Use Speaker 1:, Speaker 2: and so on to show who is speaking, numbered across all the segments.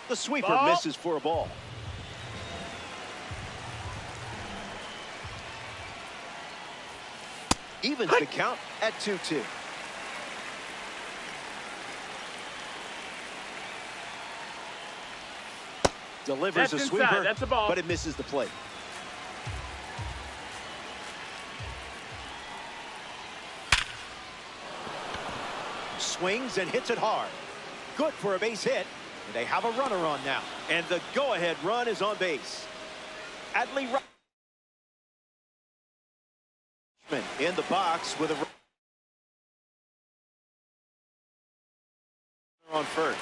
Speaker 1: The sweeper misses for a ball. Evens the count at 2-2. Delivers a sweeper,
Speaker 2: that's a ball.
Speaker 1: but it misses the plate. Swings and hits it hard. Good for a base hit. And they have a runner on now. And the go-ahead run is on base. Adley in the box with a runner on first.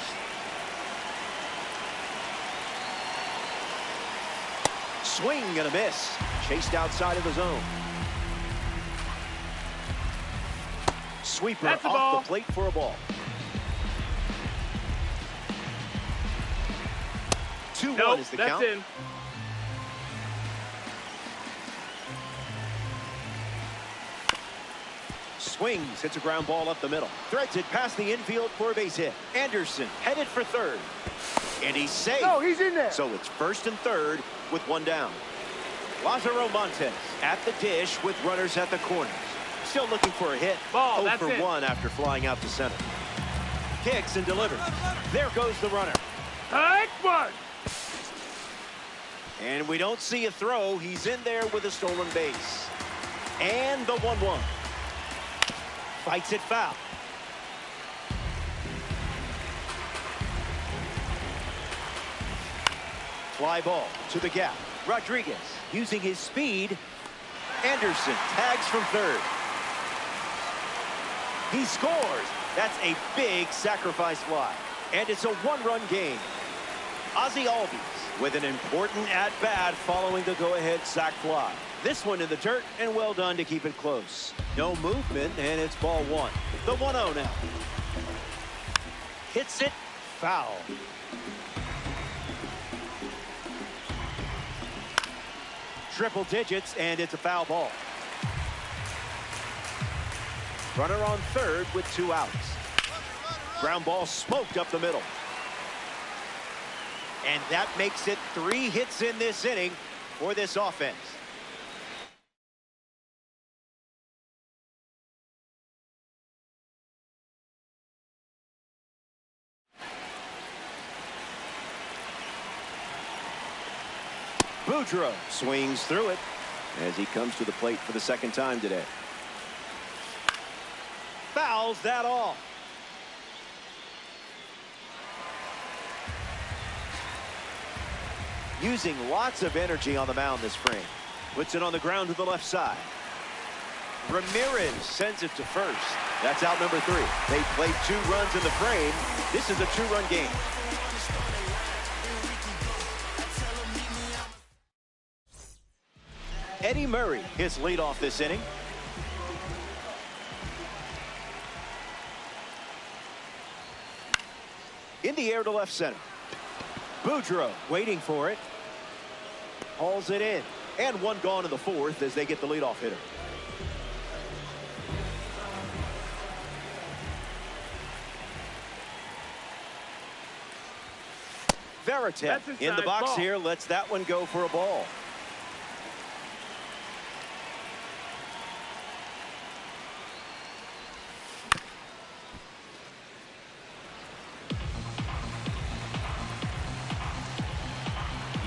Speaker 1: Swing and a miss. Chased outside of the zone. Sweeper off the plate for a ball. 2-1 is the count.
Speaker 2: In.
Speaker 1: Swings, hits a ground ball up the middle. Threads it past the infield for a base hit. Anderson headed for third. And he's safe.
Speaker 2: No, he's in there.
Speaker 1: So it's first and third with one down. Lázaro Montes at the dish with runners at the corners. Still looking for a hit.
Speaker 2: Ball,
Speaker 1: 0 for 1 after flying out to center. Kicks and delivers. There goes the runner.
Speaker 2: Take one.
Speaker 1: And we don't see a throw. He's in there with a stolen base. And the 1-1. Fights it foul. Fly ball to the gap. Rodriguez using his speed. Anderson tags from third. He scores. That's a big sacrifice fly. And it's a one-run game. Ozzie Albies with an important at-bat following the go-ahead sac fly. This one in the dirt, and well done to keep it close. No movement, and it's ball one. The 1-0 now. Hits it, foul. Triple digits, and it's a foul ball. Runner on third with 2 outs. Ground ball smoked up the middle. And that makes it 3 hits in this inning for this offense. Boudreaux swings through it as he comes to the plate for the second time today. Fouls that off. Using lots of energy on the mound this frame. Puts it on the ground to the left side. Ramirez sends it to first. That's out number 3. They played 2 runs in the frame. This is a 2-run game. Eddie Murray hits leadoff this inning. In the air to left center. Boudreaux waiting for it. Hauls it in. And 1 gone in the 4th as they get the leadoff hitter. Veritek in the box
Speaker 2: ball.
Speaker 1: here. Lets that one go for a ball.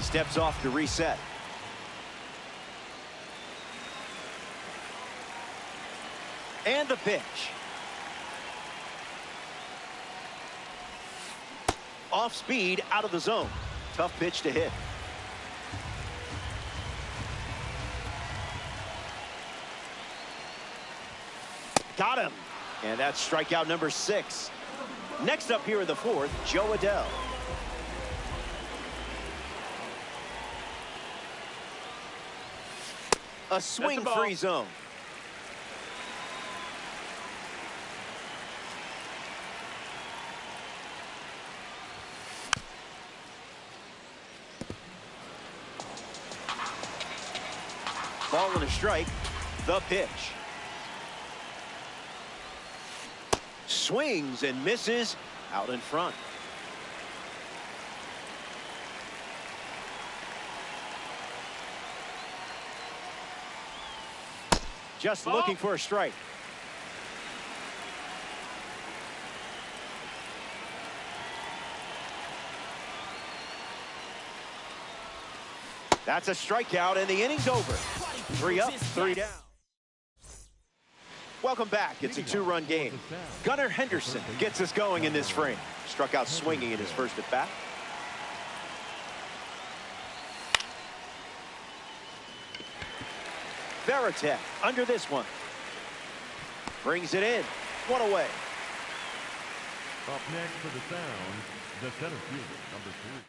Speaker 1: Steps off to reset. And the pitch. Off speed, out of the zone. Tough pitch to hit. Got him. And that's strikeout number 6. Next up here in the 4th, Joe Adell. A swing-free zone. Ball and a strike. The pitch. Swings and misses out in front. Just
Speaker 2: Ball.
Speaker 1: looking for a strike. That's a strikeout, and the inning's over. 3 up, 3 down. Welcome back. It's a 2-run game. Gunnar Henderson gets us going in this frame. Struck out swinging in his first at bat. Veritek under this one. Brings it in. 1 away.
Speaker 3: Up next for the Sound, the center fielder, number 3.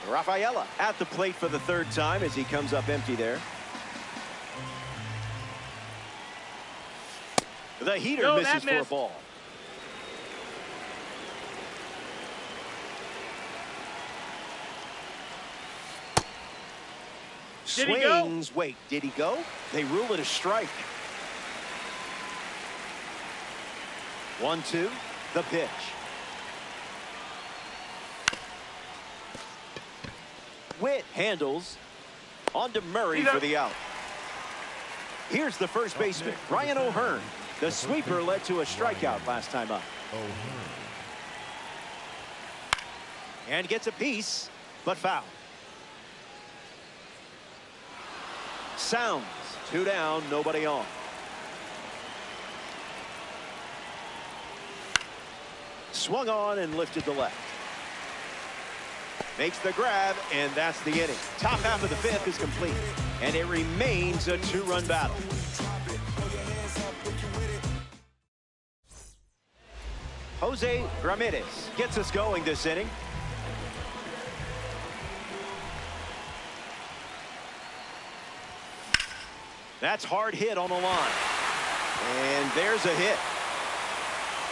Speaker 1: Rafaela at the plate for the 3rd time as he comes up empty there. The heater misses for a ball. Swings. Wait, did he go? They rule it a strike. 1-2, the pitch. Witt handles on to Murray for the out. Here's the first baseman, Ryan O'Hearn. The sweeper led to a strikeout last time up. And gets a piece, but foul. Sounds 2 down, nobody on. Swung on and lifted to left. Makes the grab, and that's the inning. Top half of the 5th is complete, and it remains a 2-run battle. Jose Ramirez gets us going this inning. That's hard hit on the line. And there's a hit.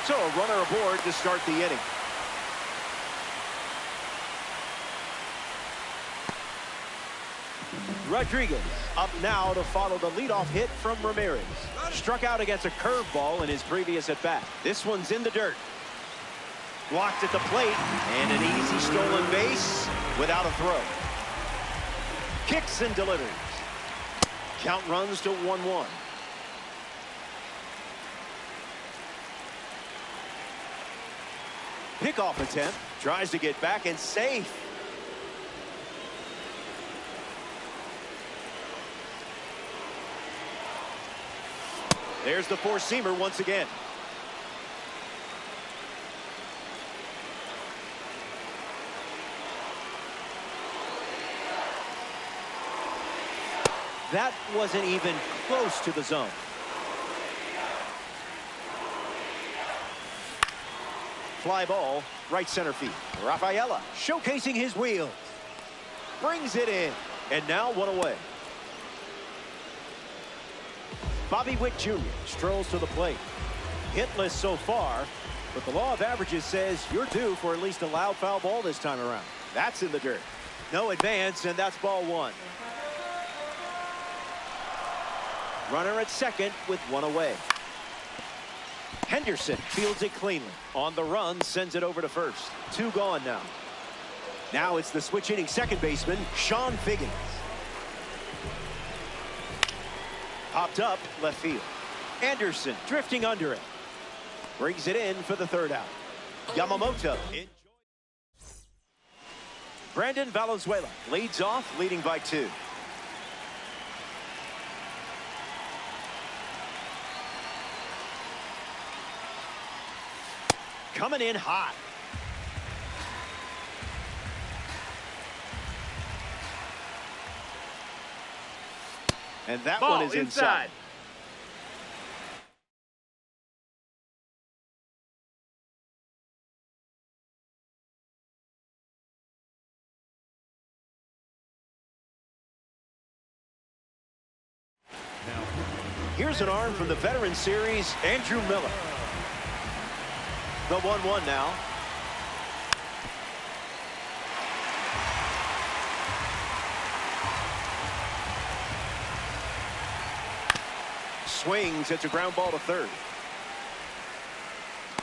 Speaker 1: So a runner aboard to start the inning. Rodriguez up now to follow the leadoff hit from Ramirez. Struck out against a curveball in his previous at-bat. This one's in the dirt. Blocked at the plate, and an easy stolen base without a throw. Kicks and delivers. Count runs to 1-1. Pickoff attempt. Tries to get back and safe. There's the four-seamer once again. That wasn't even close to the zone. Fly ball, right center field. Rafaela showcasing his wheels. Brings it in. And now 1 away. Bobby Witt Jr. strolls to the plate. Hitless so far, but the law of averages says you're due for at least a loud foul ball this time around. That's in the dirt. No advance, and that's ball 1. Runner at second with 1 away. Henderson fields it cleanly. On the run, sends it over to first. 2 gone now. Now it's the switch hitting second baseman, Sean Figgins. Popped up left field. Anderson drifting under it. Brings it in for the 3rd out. Yamamoto. Brandon Valenzuela leads off, leading by 2. Coming in hot. And that
Speaker 2: Ball
Speaker 1: one is inside. Here's an arm from the veteran series, Andrew Miller. The 1-1 now. Swings. It's a ground ball to third.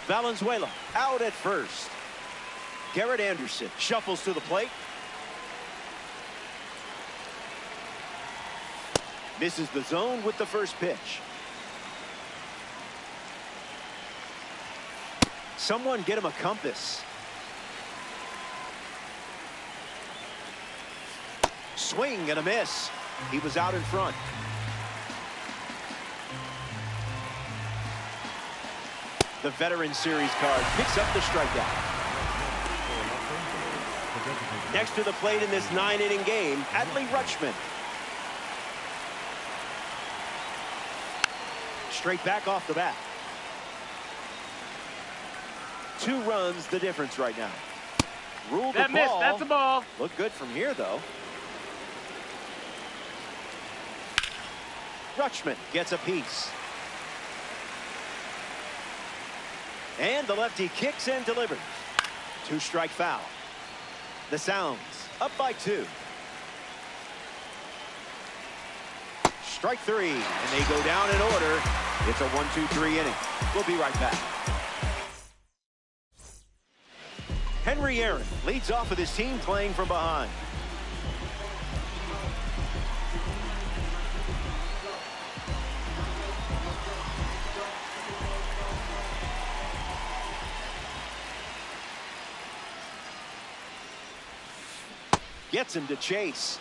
Speaker 1: Valenzuela out at first. Garrett Anderson shuffles to the plate. Misses the zone with the first pitch. Someone get him a compass. Swing and a miss. He was out in front. The veteran series card picks up the strikeout. Next to the plate in this 9-inning game, Adley Rutschman. Straight back off the bat. 2 runs the difference right now. Ruled the ball.
Speaker 2: That's a ball.
Speaker 1: Look good from here, though. Rutschman gets a piece. And the lefty kicks and delivers. 2-strike foul. The Sounds up by 2. Strike 3, and they go down in order. It's a 1-2-3 inning. We'll be right back. Henry Aaron leads off with his team playing from behind. Gets him to chase.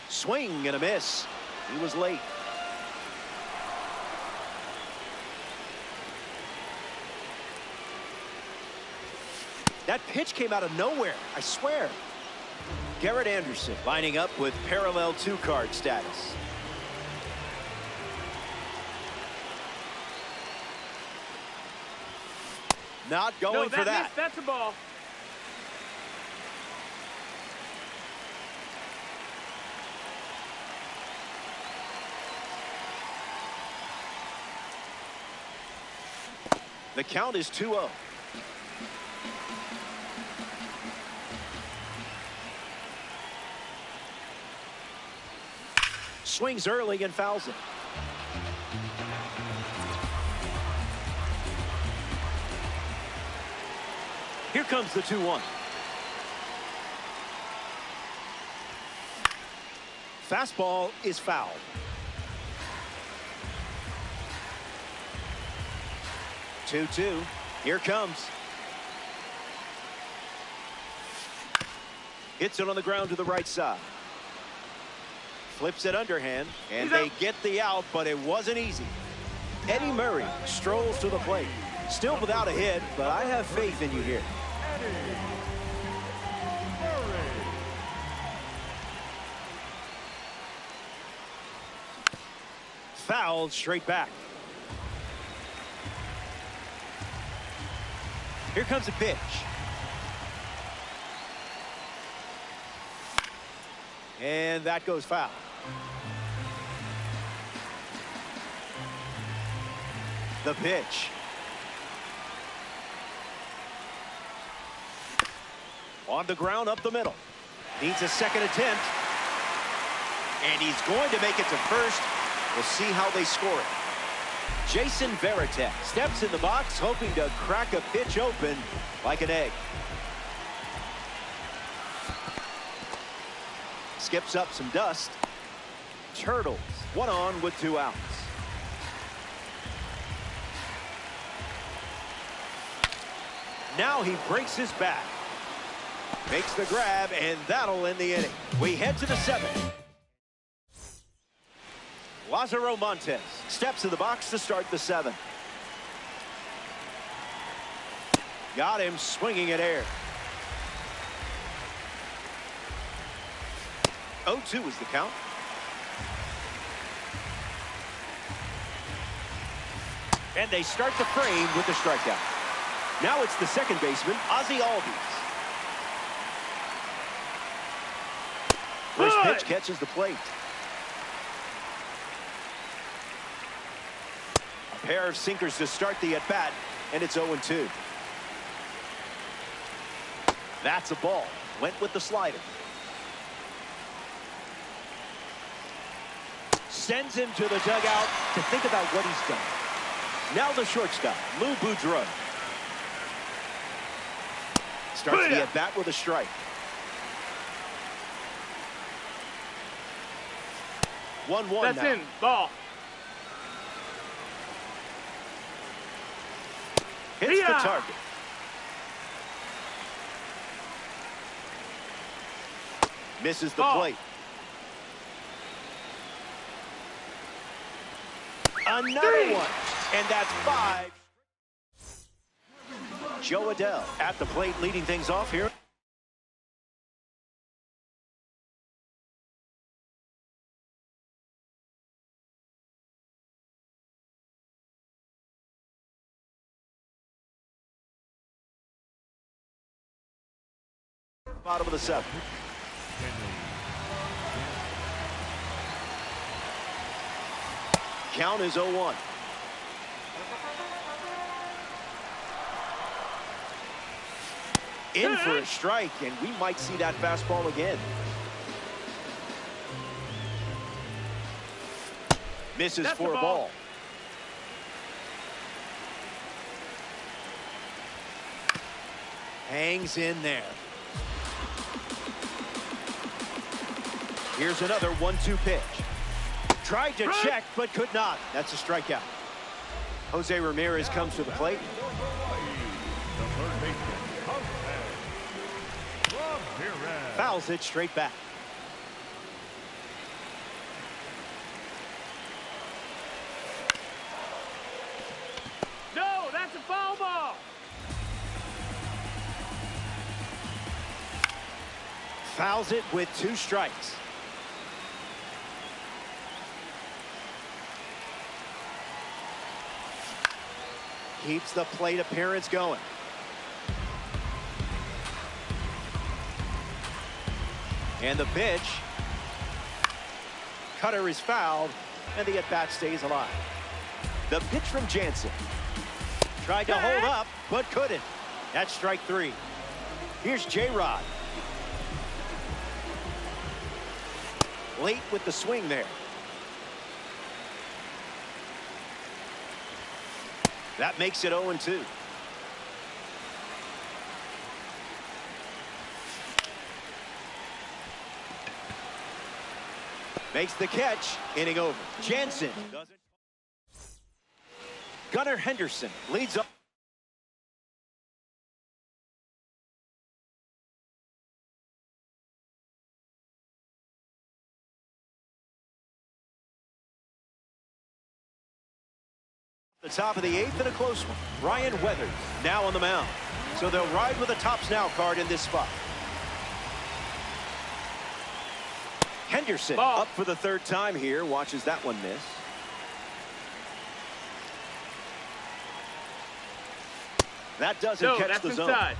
Speaker 1: Swing and a miss. He was late. That pitch came out of nowhere, I swear. Garrett Anderson lining up with parallel 2-card status. Not going for that.
Speaker 2: That's a ball.
Speaker 1: The count is 2-0. Swings early and fouls it. Here comes the 2-1. Fastball is fouled. 2-2. Here comes. Hits it on the ground to the right side. Flips it underhand, and they get the out, but it wasn't easy. Eddie Murray strolls to the plate. Still without a hit, but I have faith in you here. Fouled straight back. Here comes a pitch. And that goes foul. The pitch. On the ground up the middle. Needs a second attempt. And he's going to make it to first. We'll see how they score it. Jason Varitek steps in the box, hoping to crack a pitch open like an egg. Skips up some dust. Turtles, 1 on with 2 outs. Now he breaks his back. Makes the grab, and that'll end the inning. We head to the 7th. Lázaro Montes steps in the box to start the 7th. Got him swinging at air. 0-2 is the count. And they start the frame with the strikeout. Now it's the second baseman, Ozzie Albies. First pitch catches the plate. A pair of sinkers to start the at-bat, and it's 0-2. That's a ball. Went with the slider. Sends him to the dugout to think about what he's done. Now the shortstop, Lou Boudreau. Starts the at-bat with a strike. 1-1
Speaker 2: That's
Speaker 1: now.
Speaker 2: in. Ball.
Speaker 1: Hits the target. Misses the plate. Another one. And that's 5. Joe Adell at the plate leading things off here. Bottom of the 7th. Count is 0-1. In for a strike, and we might see that fastball again. Misses for a ball. Hangs in there. Here's another 1-2 pitch. Tried to check, but could not. That's a strikeout. Jose Ramirez comes to the plate.
Speaker 3: The third baseman, Ramirez.
Speaker 1: Fouls it straight back.
Speaker 2: No, that's a foul ball.
Speaker 1: Fouls it with 2 strikes. Keeps the plate appearance going. And the pitch. Cutter is fouled, and the at-bat stays alive. The pitch from Jansen. Tried to hold up, but couldn't. That's strike 3. Here's J-Rod. Late with the swing there. That makes it 0-2. Makes the catch, inning over. Jansen doesn't. Gunnar Henderson leads up. The top of the 8th and a close one. Ryan Weathers now on the mound. So they'll ride with a tops now card in this spot. Henderson up for the 3rd time here. Watches that one miss. That doesn't catch the zone.
Speaker 2: Inside.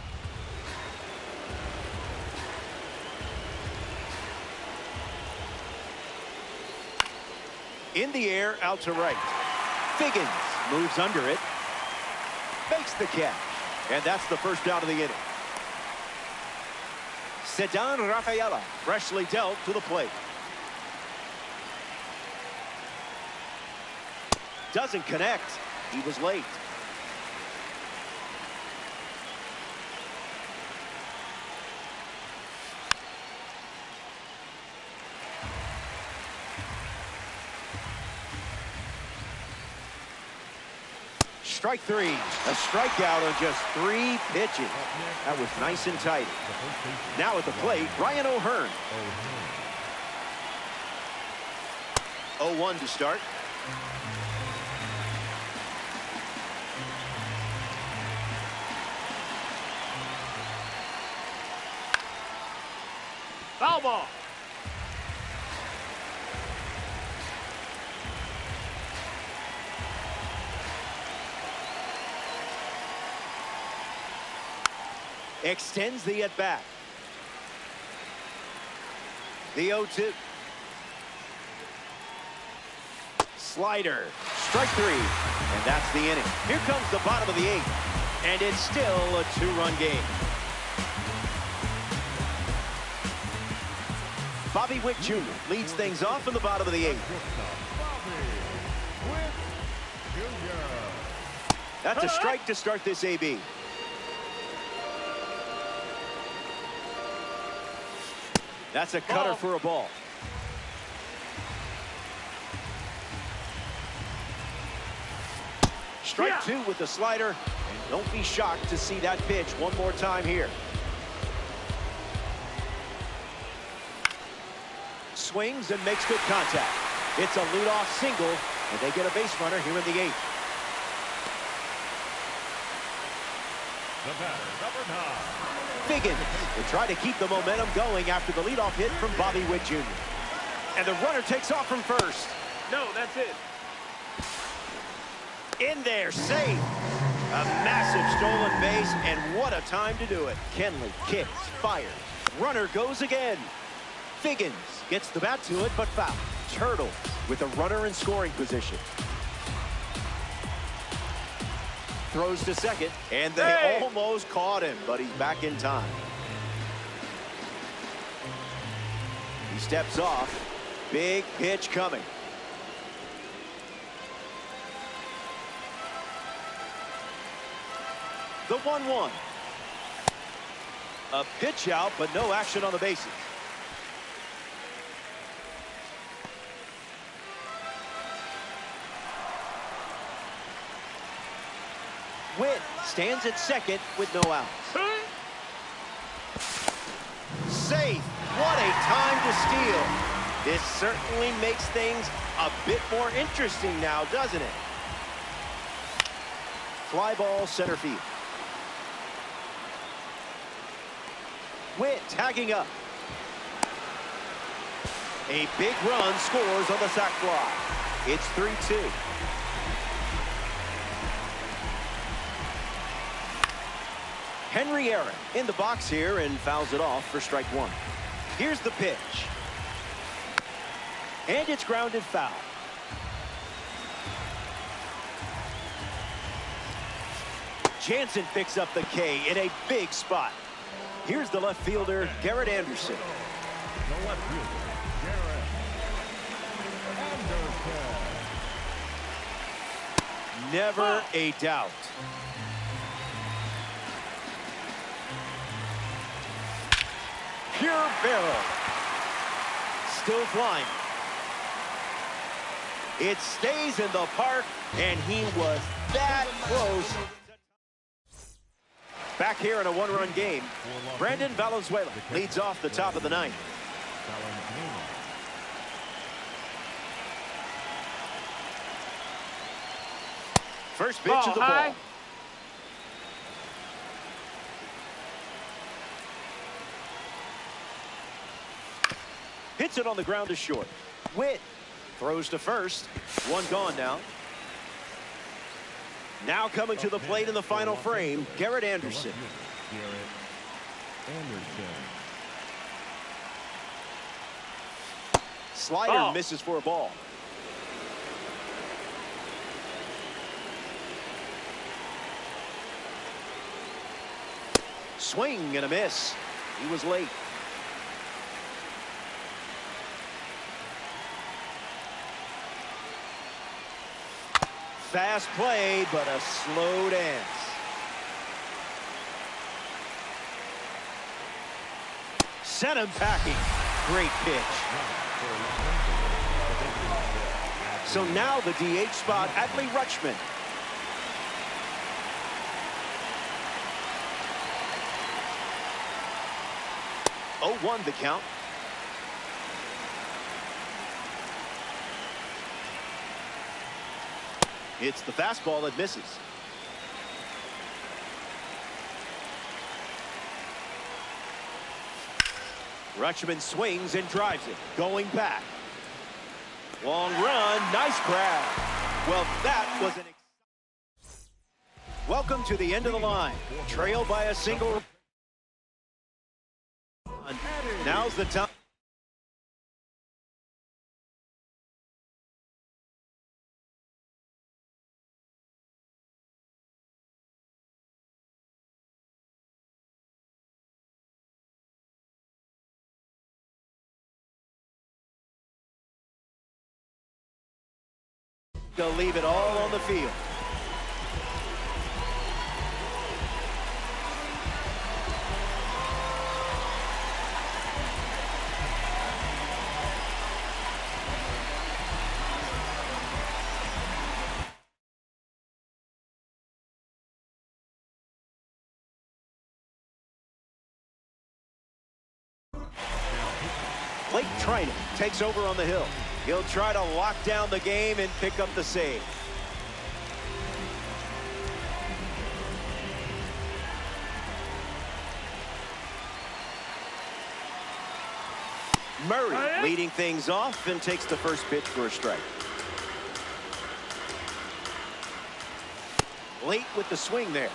Speaker 1: In the air, out to right. Figgins moves under it. Makes the catch. And that's the first out of the inning. Sedan Rafaela freshly dealt to the plate. Doesn't connect. He was late. Strike 3. A strikeout on just 3 pitches. That was nice and tight. Now at the plate, Ryan O'Hearn. 0-1 to start.
Speaker 2: Foul ball.
Speaker 1: Extends the at-bat. The 0-2. Slider. Strike 3. And that's the inning. Here comes the bottom of the 8th. And it's still a 2-run game. Bobby Wick Jr. leads things off in the bottom of the 8th. That's a strike to start this AB. That's a cutter for a ball. Strike 2 with the slider. And don't be shocked to see that pitch one more time here. Swings and makes good contact. It's a leadoff single, and they get a base runner here in the 8th.
Speaker 3: The batter, number 9.
Speaker 1: Figgins will try to keep the momentum going after the leadoff hit from Bobby Wick Jr. And the runner takes off from first.
Speaker 2: No, that's it.
Speaker 1: In there, safe. A massive stolen base, and what a time to do it. Kenley kicks, fires. Runner goes again. Figgins gets the bat to it, but foul. Turtle with a runner in scoring position. Throws to second, and they almost caught him, but he's back in time. He steps off. Big pitch coming. The 1-1. A pitch out, but no action on the bases. Witt stands at second with no outs. Safe. What a time to steal. This certainly makes things a bit more interesting now, doesn't it? Fly ball center field. Witt tagging up. A big run scores on the sac fly. It's 3-2. Henry Aaron in the box here and fouls it off for strike 1. Here's the pitch. And it's grounded foul. Jansen picks up the K in a big spot. Here's the left fielder, Garrett Anderson.
Speaker 3: The left fielder, Garrett Anderson.
Speaker 1: Never a doubt. Pure barrel. Still flying. It stays in the park, and he was that close. Back here in a one-run game, Brandon Valenzuela leads off the top of the 9th. First pitch of the ball. Hits it on the ground to short. Witt throws to first. One gone now. Now coming to the plate in the final frame, Garrett Anderson. Slider misses for a ball. Swing and a miss. He was late. Fast play, but a slow dance. Sent him packing. Great pitch. So now the DH spot, Adley Rutschman. Oh, 1 the count. It's the fastball that misses. Rutschman swings and drives it. Going back. Long run. Nice grab. Well, that was an... Welcome to the end of the line. Trailed by a single. Now's the time. To leave it all on the field. Blake Trinan takes over on the hill. He'll try to lock down the game and pick up the save. Murray leading things off and takes the first pitch for a strike. Late with the swing there.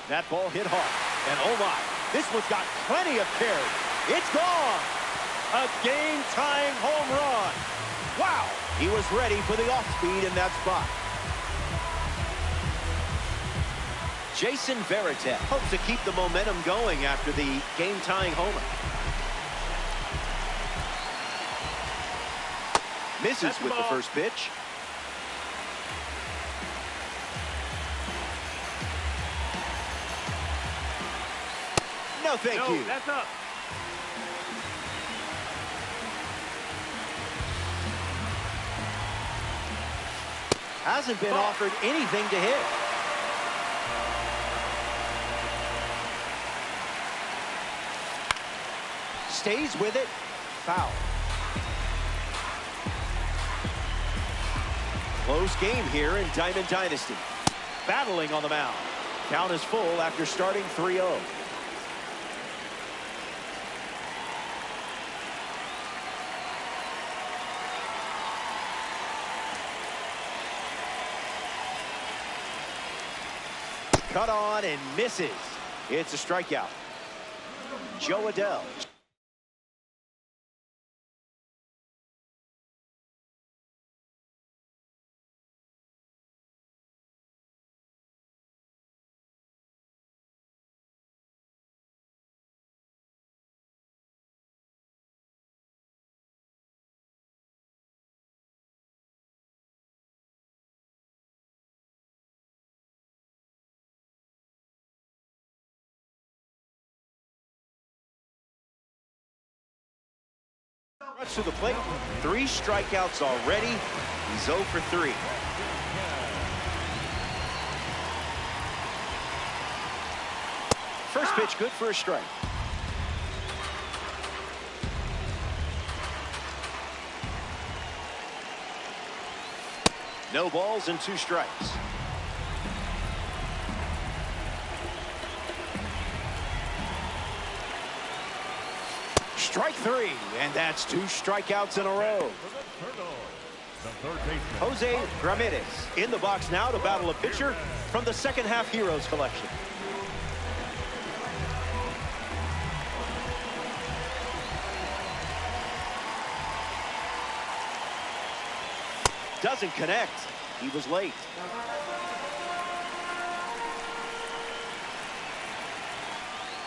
Speaker 1: That ball hit hard. And oh my, this one's got plenty of carry. It's gone. A game-tying home run. Wow. He was ready for the off-speed in that spot. Jason Veritek hopes to keep the momentum going after the game-tying homer. Misses with the first pitch. No, thank you.
Speaker 2: That's up.
Speaker 1: Hasn't been offered anything to hit. Stays with it. Foul. Close game here in Diamond Dynasty. Battling on the mound. Count is full after starting 3-0. Cut on and misses. It's a strikeout. Joe Adele. Runs to the plate. 3 strikeouts already. He's 0 for 3. First pitch good for a strike. No balls and 2 strikes. Strike 3, and that's 2 strikeouts in a row. Jose Ramirez in the box now to battle a pitcher from the second half Heroes collection. Doesn't connect. He was late.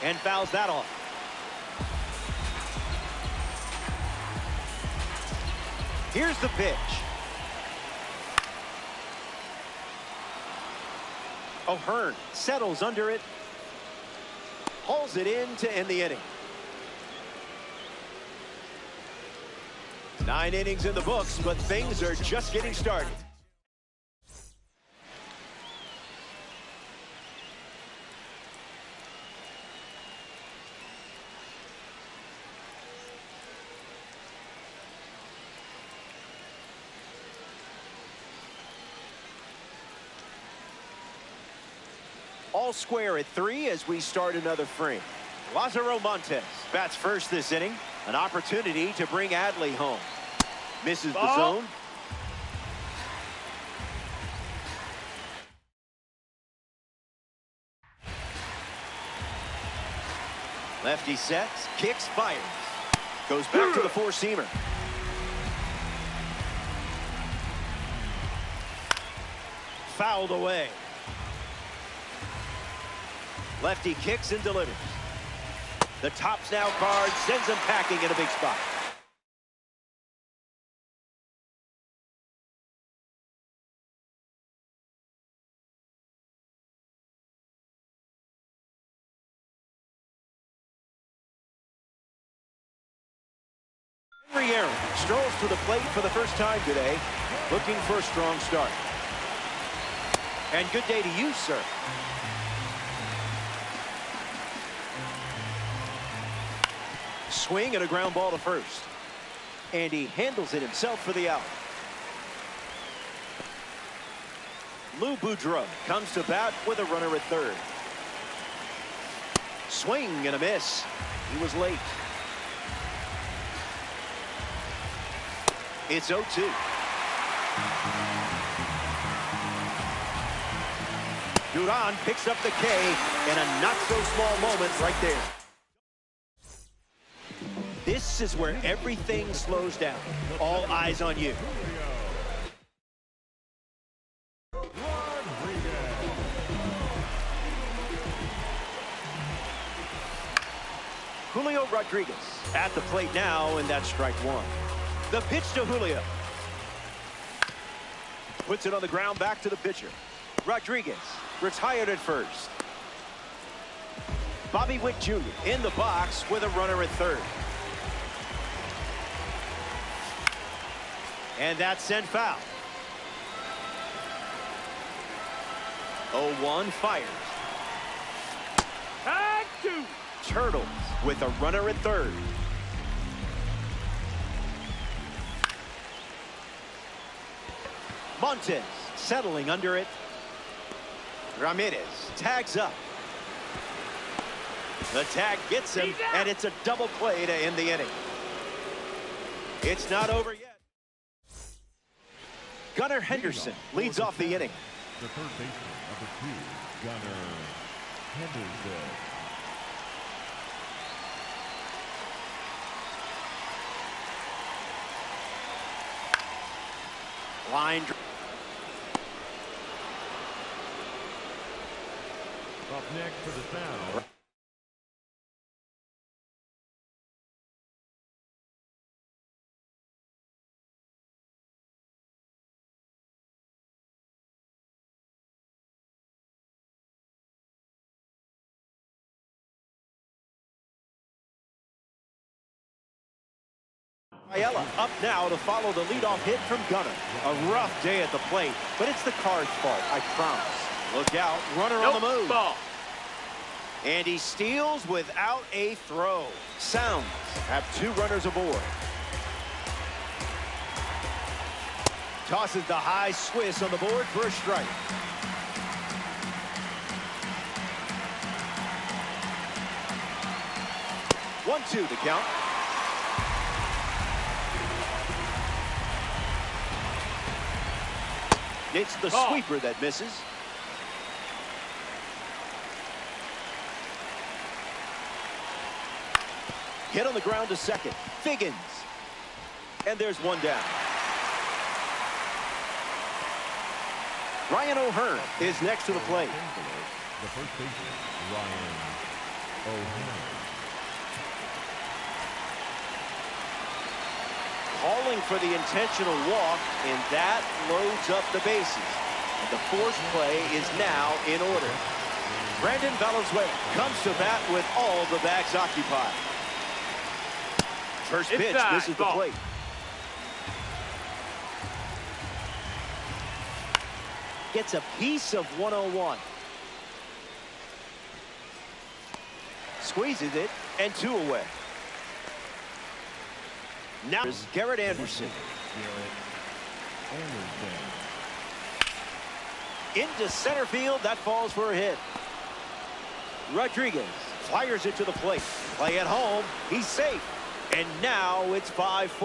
Speaker 1: And fouls that off. Here's the pitch. O'Hearn settles under it. Hauls it in to end the inning. 9 innings in the books, but things are just getting started. All square at 3 as we start another frame. Lázaro Montes bats first this inning. An opportunity to bring Adley home. Misses the zone. Lefty sets, kicks, fires. Goes back to the 4-seamer. Fouled away. Lefty kicks and delivers. The tops now card sends him packing in a big spot. Aaron strolls to the plate for the first time today, looking for a strong start. And good day to you, sir. Swing and a ground ball to first. And he handles it himself for the out. Lou Boudreau comes to bat with a runner at third. Swing and a miss. He was late. It's 0-2. Duran picks up the K in a not-so-small moment right there. This is where everything slows down. All eyes on you. Julio Rodriguez at the plate now, and that's strike one. The pitch to Julio. Puts it on the ground, back to the pitcher. Rodriguez retired at first. Bobby Witt Jr. in the box with a runner at third. And that's sent foul. 0-1 fires.
Speaker 2: Tag two.
Speaker 1: Turtles with a runner at third. Montes settling under it. Ramirez tags up. The tag gets him, and it's a double play to end the inning. It's not over yet. Gunnar Henderson leads off the inning.
Speaker 3: The third baseman, number 2, Gunnar Henderson.
Speaker 1: Line.
Speaker 3: Up next for the Sound.
Speaker 1: Ayala up now to follow the leadoff hit from Gunnar. A rough day at the plate, but it's the Cards' fault, I promise. Look out, runner on the move.
Speaker 2: Ball.
Speaker 1: And he steals without a throw. Sounds have 2 runners aboard. Tosses the high Swiss on the board for a strike. One, 2 to count. It's the sweeper that misses. Hit on the ground to second. Figgins. And there's one down. Ryan O'Hearn is next to the plate.
Speaker 3: The first baseman, Ryan O'Hearn.
Speaker 1: Calling for the intentional walk, and that loads up the bases. And the force play is now in order. Brandon Valenzuela comes to bat with all the bags occupied. First pitch misses the plate. Gets a piece of 101. Squeezes it, and 2 away. Now is Garrett Anderson. Into center field, that falls for a hit. Rodriguez fires it to the plate. Play at home, he's safe. And now it's 5-4.
Speaker 3: Up next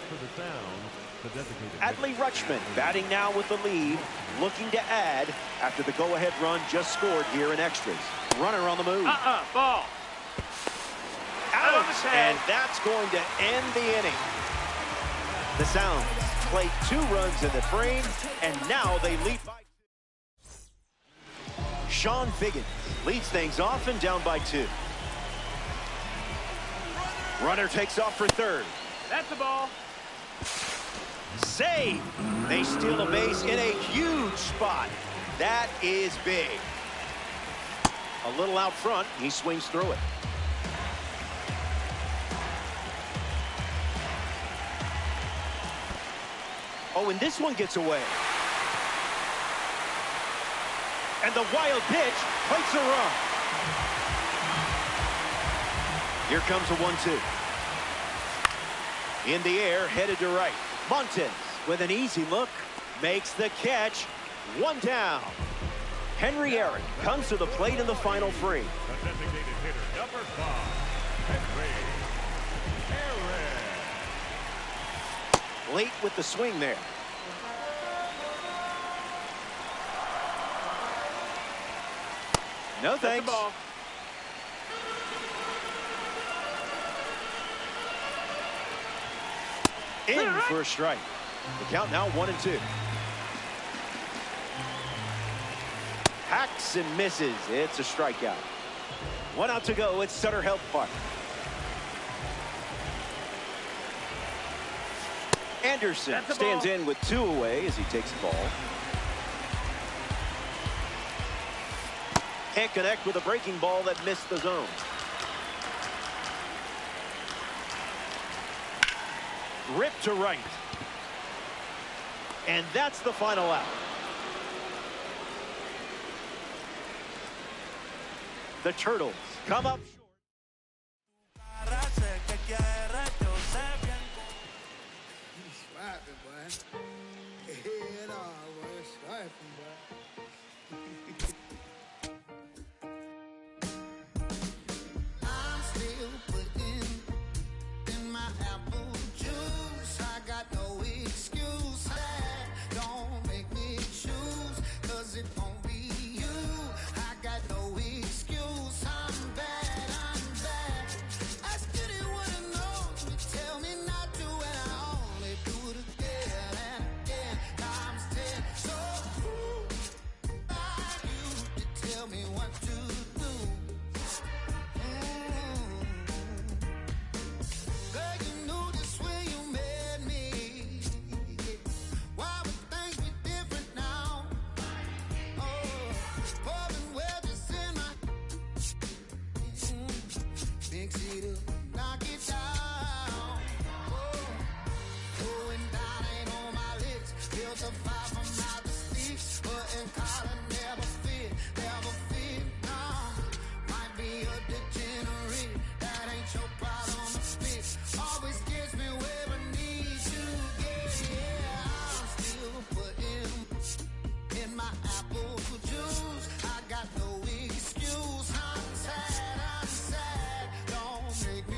Speaker 3: for the Sound, the designated
Speaker 1: Adley Rutschman batting now with the lead, looking to add after the go-ahead run just scored here in extras. Runner on the move.
Speaker 2: Ball.
Speaker 1: Out, and that's going to end the inning. The Sounds play 2 runs in the frame, and now they lead by 2. Sean Figgins leads things off and down by 2. Runner takes off for third.
Speaker 2: That's the ball.
Speaker 1: Save. They steal a base in a huge spot. That is big. A little out front. He swings through it. Oh, and this one gets away. And the wild pitch breaks a run. Here comes a 1-2. In the air, headed to right. Montes, with an easy look, makes the catch. One down. Henry Aaron comes to the plate in the final free.
Speaker 3: The designated hitter, number 5, Henry Aaron.
Speaker 1: Late with the swing there. No thanks.
Speaker 2: That's the ball.
Speaker 1: In for a strike. The count now 1-2. Hacks and misses. It's a strikeout. 1 out to go at Sutter Health Park. Anderson stands in with 2 away as he takes the ball. Can't connect with a breaking ball that missed the zone. Ripped to right. And that's the final out. The Turtles come up short.
Speaker 4: I'm still putting in my apple juice. I got no excuse. Don't make me choose, 'cause it won't be you. I got no excuse. I'm bad, I'm bad. I still didn't wanna know. You tell me not to, and I only do it again and again. Times 10. So who are you to tell me what to do? Girl, you knew this when you met me. Why would things be different now? Oh, pouring wedges in my big city, knock it down. Oh, going down ain't on my list. Built a fire from out the sticks, putting collar never fit, no. Might be a degenerate, that ain't your problem to fix. Always gives me where I need to get. Yeah, I'm still putting in my apple juice. I got no excuse. I'm sad, don't make me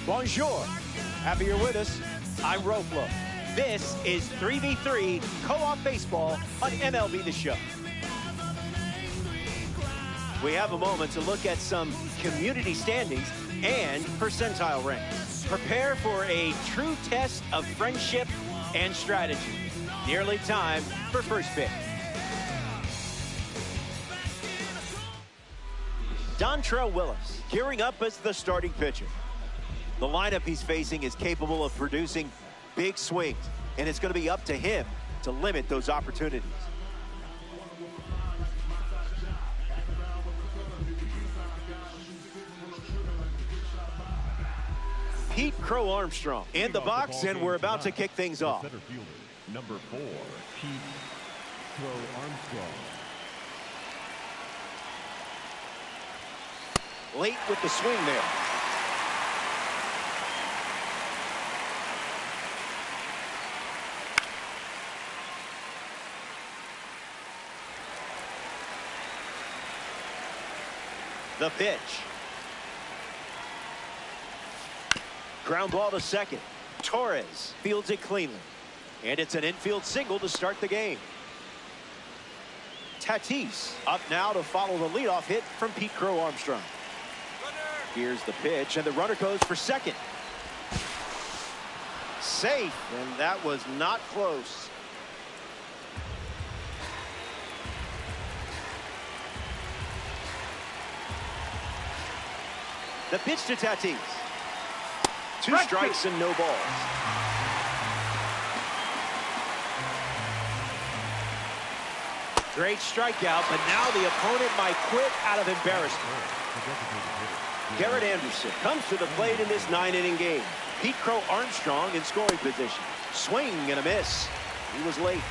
Speaker 1: Bonjour. Happy you're with us. I'm Roflo. This is 3v3 co-op baseball on MLB The Show. We have a moment to look at some community standings and percentile ranks. Prepare for a true test of friendship and strategy. Nearly time for first pitch. Dontrell Willis gearing up as the starting pitcher. The lineup he's facing is capable of producing big swings, and it's going to be up to him to limit those opportunities. Pete Crow Armstrong in the box, and we're about to kick things off.
Speaker 3: Center fielder, number 4, Pete Crow Armstrong.
Speaker 1: Late with the swing there. The pitch. Ground ball to second. Torres fields it cleanly. And it's an infield single to start the game. Tatis up now to follow the leadoff hit from Pete Crow Armstrong. Here's the pitch, and the runner goes for second. Safe, and that was not close. The pitch to Tatis. 2 strikes and no balls. Great strikeout, but now the opponent might quit out of embarrassment. Garrett Anderson comes to the plate in this 9-inning game. Pete Crow Armstrong in scoring position. Swing and a miss. He was late.